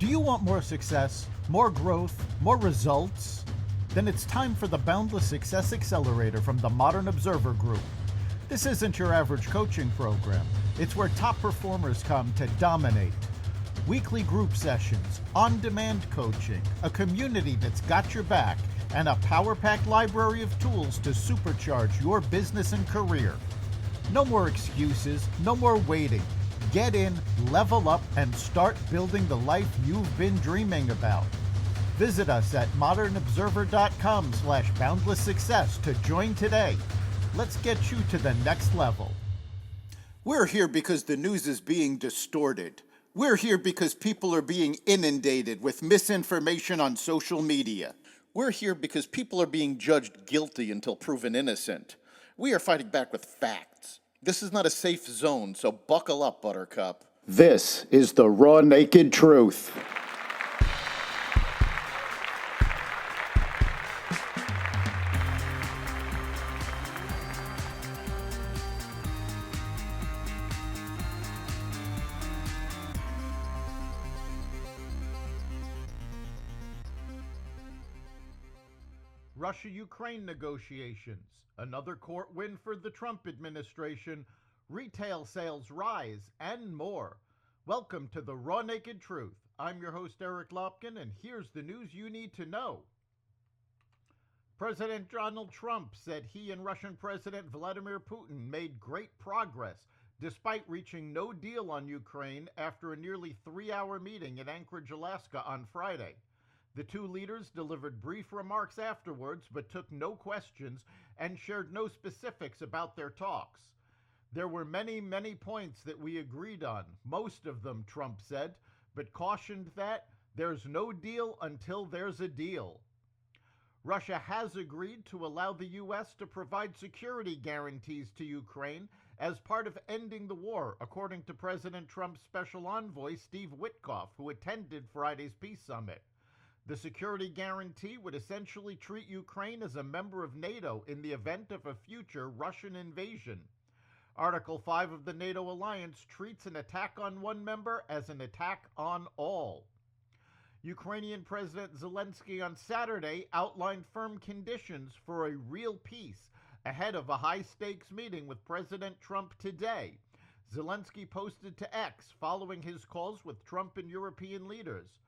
Do you want more success, more growth, more results? Then it's time for the Boundless Success Accelerator from the Modern Observer Group. This isn't your average coaching program. It's where top performers come to dominate. Weekly group sessions, on-demand coaching, a community that's got your back, and a power-packed library of tools to supercharge your business and career. No more excuses, no more waiting. Get in, level up, and start building the life you've been dreaming about. Visit us at modernobserver.com/boundlesssuccess to join today. Let's get you to the next level. We're here because the news is being distorted. We're here because people are being inundated with misinformation on social media. We're here because people are being judged guilty until proven innocent. We are fighting back with facts. This is not a safe zone, so buckle up, Buttercup. This is the raw, naked truth. Russia-Ukraine negotiations, another court win for the Trump administration, retail sales rise, and more. Welcome to the Raw Naked Truth. I'm your host, Eric Lopkin, and here's the news you need to know. President Donald Trump said he and Russian President Vladimir Putin made great progress despite reaching no deal on Ukraine after a nearly 3-hour meeting in Anchorage, Alaska on Friday. The two leaders delivered brief remarks afterwards, but took no questions and shared no specifics about their talks. There were many points that we agreed on, most of them, Trump said, but cautioned that there's no deal until there's a deal. Russia has agreed to allow the U.S. to provide security guarantees to Ukraine as part of ending the war, according to President Trump's special envoy, Steve Witkoff, who attended Friday's peace summit. The security guarantee would essentially treat Ukraine as a member of NATO in the event of a future Russian invasion. Article 5 of the NATO alliance treats an attack on one member as an attack on all. Ukrainian President Zelenskyy on Saturday outlined firm conditions for a real peace ahead of a high-stakes meeting with President Trump today. Zelenskyy posted to X following his calls with Trump and European leaders.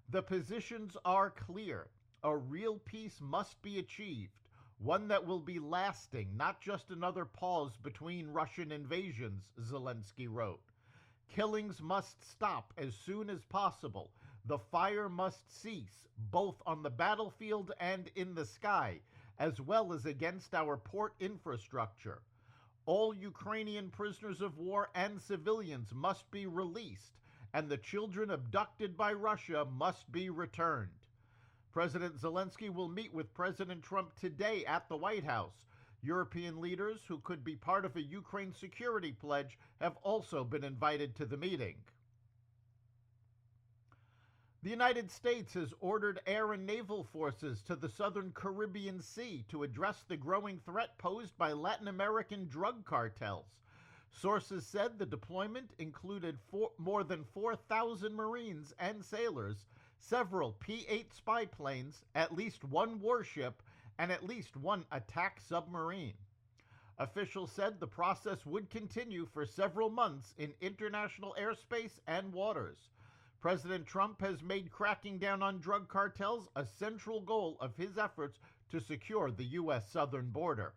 The positions are clear. A real peace must be achieved, one that will be lasting, not just another pause between Russian invasions, Zelenskyy wrote. Killings must stop as soon as possible. The fire must cease, both on the battlefield and in the sky, as well as against our port infrastructure. All Ukrainian prisoners of war and civilians must be released, and the children abducted by Russia must be returned. President Zelenskyy will meet with President Trump today at the White House. European leaders who could be part of a Ukraine security pledge have also been invited to the meeting. The United States has ordered air and naval forces to the southern Caribbean Sea to address the growing threat posed by Latin American drug cartels. Sources said the deployment included more than 4,000 Marines and sailors, several P-8 spy planes, at least one warship, and at least one attack submarine. Officials said the process would continue for several months in international airspace and waters. President Trump has made cracking down on drug cartels a central goal of his efforts to secure the U.S. southern border.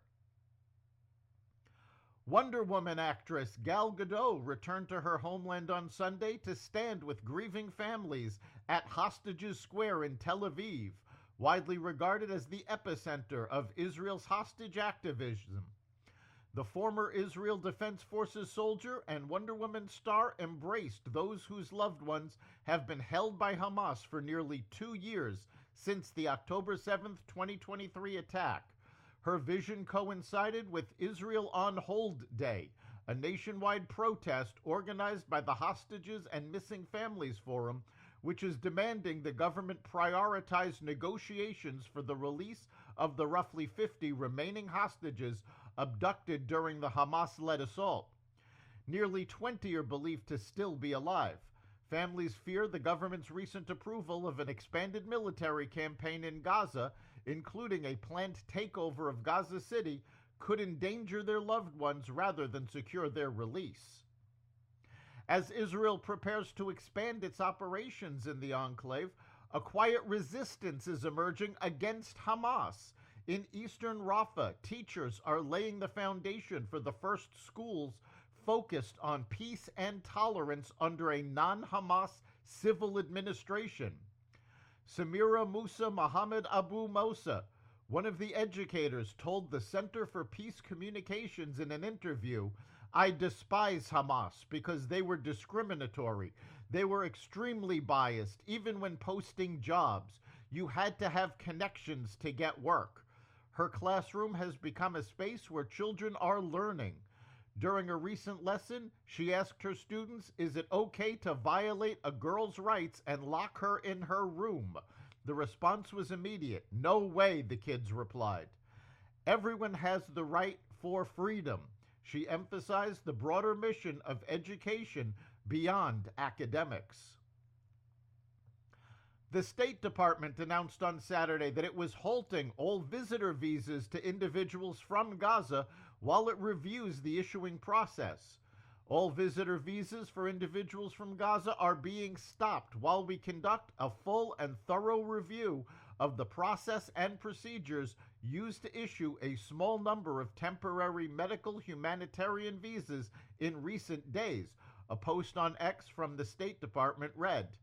Wonder Woman actress Gal Gadot returned to her homeland on Sunday to stand with grieving families at Hostages Square in Tel Aviv, widely regarded as the epicenter of Israel's hostage activism. The former Israel Defense Forces soldier and Wonder Woman star embraced those whose loved ones have been held by Hamas for nearly 2 years since the October 7, 2023 attack. Her vision coincided with Israel on Hold Day, a nationwide protest organized by the Hostages and Missing Families Forum, which is demanding the government prioritize negotiations for the release of the roughly 50 remaining hostages abducted during the Hamas-led assault. Nearly 20 are believed to still be alive. Families fear the government's recent approval of an expanded military campaign in Gaza, including a planned takeover of Gaza City, could endanger their loved ones rather than secure their release. As Israel prepares to expand its operations in the enclave, a quiet resistance is emerging against Hamas. In eastern Rafah, teachers are laying the foundation for the first schools focused on peace and tolerance under a non-Hamas civil administration. Samira Musa Mohammed Abu Mosa, one of the educators, told the Center for Peace Communications in an interview, "I despise Hamas because they were discriminatory. They were extremely biased, even when posting jobs. You had to have connections to get work." Her classroom has become a space where children are learning. During a recent lesson, she asked her students, "Is it okay to violate a girl's rights and lock her in her room?" The response was immediate. "No way," the kids replied. Everyone has the right for freedom. She emphasized the broader mission of education beyond academics. The State Department announced on Saturday that it was halting all visitor visas to individuals from Gaza while it reviews the issuing process. All visitor visas for individuals from Gaza are being stopped while we conduct a full and thorough review of the process and procedures used to issue a small number of temporary medical humanitarian visas in recent days, a post on X from the State Department read.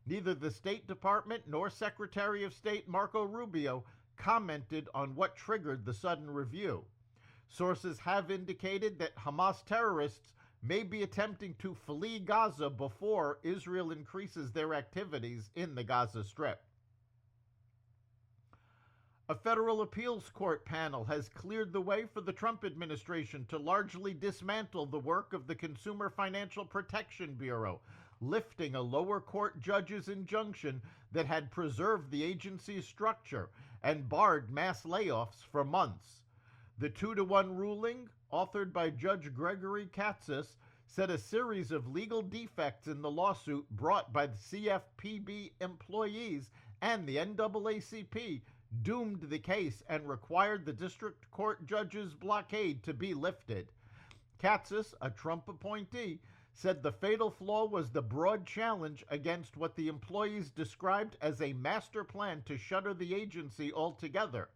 Neither the State Department nor Secretary of State Marco Rubio commented on what triggered the sudden review. Sources have indicated that Hamas terrorists may be attempting to flee Gaza before Israel increases their activities in the Gaza Strip. A federal appeals court panel has cleared the way for the Trump administration to largely dismantle the work of the Consumer Financial Protection Bureau, lifting a lower court judge's injunction that had preserved the agency's structure and barred mass layoffs for months. The 2-1 ruling, authored by Judge Gregory Katsas, said a series of legal defects in the lawsuit brought by the CFPB employees and the NAACP doomed the case and required the district court judge's blockade to be lifted. Katsas, a Trump appointee, said the fatal flaw was the broad challenge against what the employees described as a master plan to shutter the agency altogether.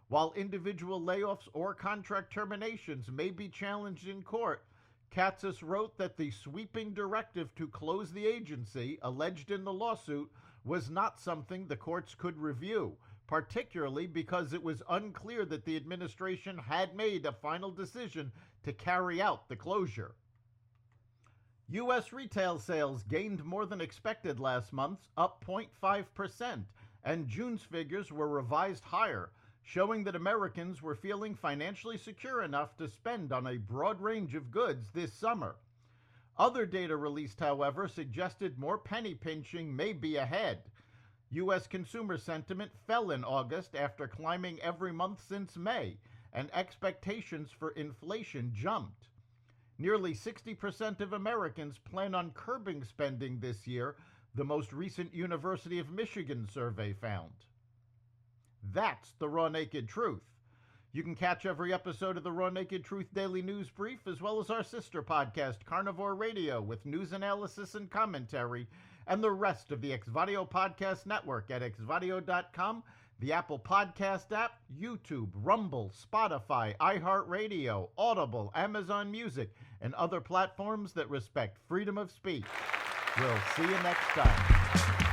While individual layoffs or contract terminations may be challenged in court, Katsas wrote that the sweeping directive to close the agency, alleged in the lawsuit, was not something the courts could review, particularly because it was unclear that the administration had made a final decision to carry out the closure. U.S. retail sales gained more than expected last month, up 0.5%, and June's figures were revised higher, showing that Americans were feeling financially secure enough to spend on a broad range of goods this summer. Other data released, however, suggested more penny pinching may be ahead. U.S. consumer sentiment fell in August after climbing every month since May, and expectations for inflation jumped. Nearly 60% of Americans plan on curbing spending this year, the most recent University of Michigan survey found. That's the Raw Naked Truth. You can catch every episode of the Raw Naked Truth Daily News Brief, as well as our sister podcast, Carnivore Radio, with news analysis and commentary, and the rest of the Xvadio Podcast Network at xvadio.com, the Apple Podcast app, YouTube, Rumble, Spotify, iHeartRadio, Audible, Amazon Music, and other platforms that respect freedom of speech. We'll see you next time.